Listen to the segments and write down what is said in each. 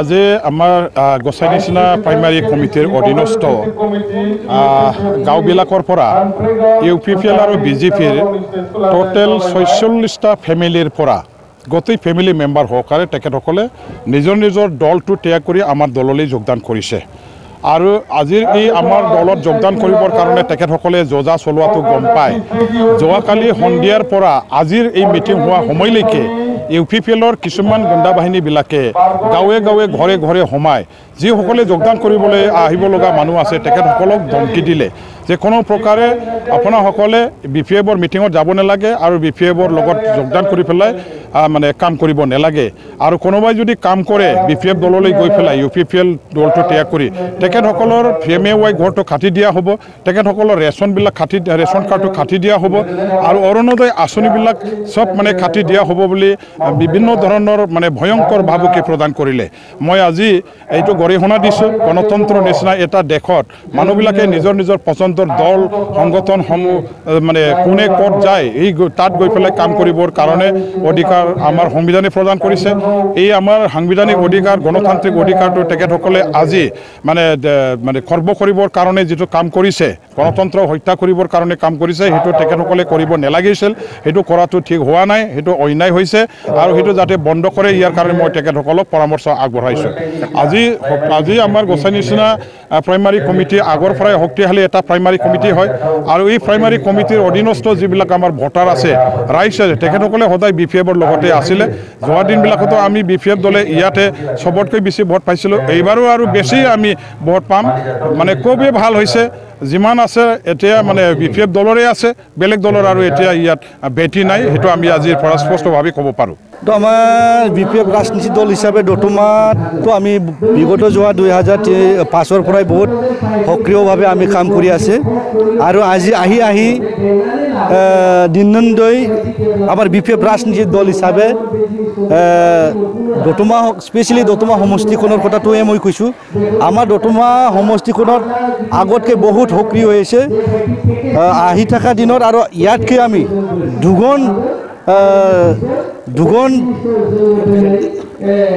আজি আমাৰ গোসাইনিচিনা প্ৰাইমাৰী কমিটিৰ অধীনস্থ গাঁওবিলাকৰ পৰা UPPL আৰু BJPৰ টোটেল 46টা ফেমিলিৰ পৰা গোটেই ফেমিলি মেম্বাৰ সহকাৰে তেখেতসকলে নিজৰ নিজৰ দলটো ত্যাগ কৰি আমাৰ দললৈ যোগদান কৰিছে। আৰু আজিৰ এই আমাৰ দলত যোগদান কৰিবৰ কাৰণে তেখেতসকলে যোজা চলোৱাটো গম পায়। যোৱাকালি সন্ধিয়াৰ পৰা আজিৰ এই মিটিং হোৱা সময়লৈকে UPPLৰ কিছুমান গুণ্ডা বাহিনীবিলাকে গাঁৱে গাঁৱে ঘৰে ঘৰে সোমাই যিসকলে যোগদান কৰিবলৈ আহিব লগা মানুহ আছে তেখেতসকলক ধমকি দিলে যে কোনো প্ৰকাৰে আপোনাসকলে BPFৰ মিটিঙত যাব নালাগে আৰু BPFৰ লগত যোগদান কৰি পেলাই মানে কাম কৰিব নালাগে। আৰু কোনোবাই যদি কাম কৰে BPF দললৈ গৈ পেলাই UPPL দলটো ত্যাগ কৰি তেখেতসকলৰ VMAY ঘৰটো কাটি দিয়া হ'ব, তেখেতসকলৰ ৰেচন কাৰ্ডটো কাটি দিয়া হ'ব আৰু অৰুণোদয় আঁচনিবিলাক চব মানে কাটি দিয়া হ'ব বুলি বিভিন্ন ধৰণৰ মানে ভয়ংকৰ ভাবুকি প্ৰদান কৰিলে। মই আজি এইটো গৰিহণা দিছোঁ। গণতন্ত্ৰৰ নিচিনা এটা দেশত মানুহবিলাকে নিজৰ নিজৰ পচন্দৰ দল সংগঠনসমূহ মানে কোনে ক'ত যায় এই তাত গৈ পেলাই কাম কৰিবৰ কাৰণে অধিকাৰ আমাৰ সংবিধানে প্ৰদান কৰিছে। এই আমাৰ সাংবিধানিক অধিকাৰ গণতান্ত্ৰিক অধিকাৰটো তেখেতসকলে আজি মানে খৰ্ব কৰিবৰ কাৰণে যিটো কাম কৰিছে, গণতন্ত্ৰ হত্যা কৰিবৰ কাৰণে কাম কৰিছে, সেইটো তেখেতসকলে কৰিব নালাগিছিল। সেইটো কৰাটো ঠিক হোৱা নাই, সেইটো অন্যায় হৈছে আৰু সেইটো যাতে বন্ধ কৰে ইয়াৰ কাৰণে মই তেখেতসকলক পৰামৰ্শ আগবঢ়াইছোঁ। আজি আমাৰ গোসাইনিচিনা প্ৰাইমাৰী কমিটি আগৰ পৰাই শক্তিশালী এটা প্ৰাইমাৰী কমিটি হয় আৰু এই প্ৰাইমাৰী কমিটিৰ অধীনস্থ যিবিলাক আমাৰ ভোটাৰ আছে ৰাইজ আছে তেখেতসকলে সদায় BPFৰ লগতে আছিলে। যোৱা দিনবিলাকতো আমি BPF দলে ইয়াতে চবতকৈ বেছি ভোট পাইছিলোঁ, এইবাৰো আৰু বেছি আমি ভোট পাম। মানে খুবেই ভাল হৈছে। যিমান আছে এতিয়া মানে BPF দলৰে আছে, বেলেগ দলৰ আৰু এতিয়া ইয়াত বেটি নাই, সেইটো আমি আজিৰ পৰা স্পষ্টভাৱে ক'ব পাৰোঁ। তো আমাৰ BPF ৰাজনীতি দল হিচাপে দতমাতো আমি বিগত যোৱা 2005 পৰাই বহুত সক্ৰিয়ভাৱে আমি কাম কৰি আছে আৰু আজি আহি দিনন্দৈ আমাৰ BPF ৰাজনীতি দল হিচাপে দতমা স্পেচিয়েলি দতমা সমষ্টিখনৰ কথাটোৱে মই কৈছোঁ। আমাৰ দতমা সমষ্টিখনত আগতকৈ বহুত সক্ৰিয় হৈছে আহি থকা দিনত আৰু ইয়াতকৈ আমি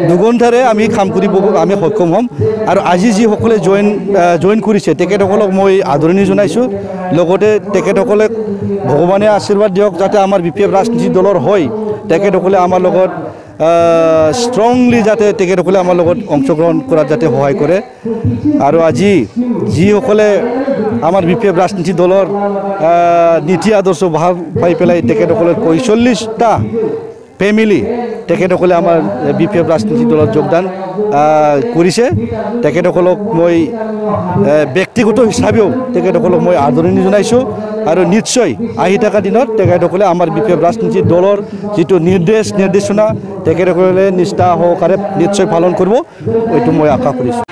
দুগুণতাৰে আমি কাম কৰিব আমি সক্ষম হ'ম। আৰু আজি যিসকলে জইন কৰিছে তেখেতসকলক মই আদৰণি জনাইছোঁ। লগতে তেখেতসকলে ভগৱানে আশীৰ্বাদ দিয়ক যাতে আমাৰ BPF ৰাজনীতি দলৰ হয়, তেখেতসকলে আমাৰ লগত ষ্ট্ৰংলি যাতে তেখেতসকলে আমাৰ লগত অংশগ্ৰহণ কৰাত যাতে সহায় কৰে। আৰু আজি যিসকলে আমাৰ BPF ৰাজনীতি দলৰ নীতি আদৰ্শ ভাল পাই পেলাই তেখেতসকলে 45টা ফেমিলি তেখেতসকলে আমাৰ BPF ৰাজনীতি দলত যোগদান কৰিছে। তেখেতসকলক মই ব্যক্তিগত হিচাপেও তেখেতসকলক মই আদৰণি জনাইছোঁ আৰু নিশ্চয় আহি থকা দিনত তেখেতসকলে আমাৰ BPF ৰাজনীতি দলৰ যিটো নিৰ্দেশনা তেখেতসকলে নিষ্ঠা সহকাৰে নিশ্চয় পালন কৰিব, এইটো মই আশা কৰিছোঁ।